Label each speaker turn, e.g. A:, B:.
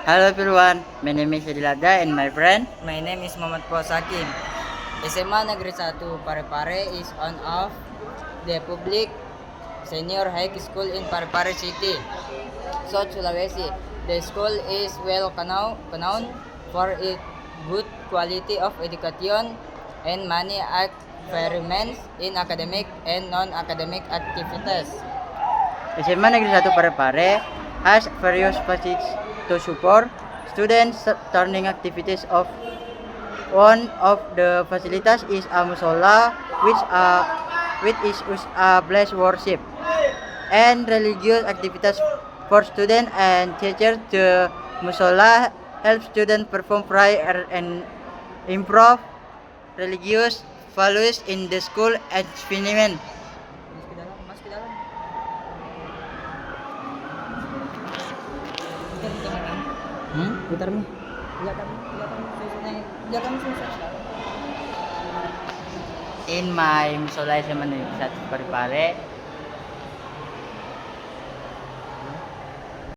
A: Hello everyone, my name is Adilada and my friend.
B: My name is Muhammad Sakim. SMA Negeri 1 Parepare is one of the public senior high school in Parepare City, South Sulawesi. The school is well known for its good quality of education and many experiments in academic and non-academic activities.
A: SMA Negeri 1 Parepare has various facilities to support students' learning activities. One of the facilities is a musola, which is a place worship and religious activities for students and teachers. The musola helps students perform prayer and improve religious values in the school environment.
B: Mas ke dalam. Putar nih. Lihat kami susah.
A: In my musola SMA Negeri 1 Parepare,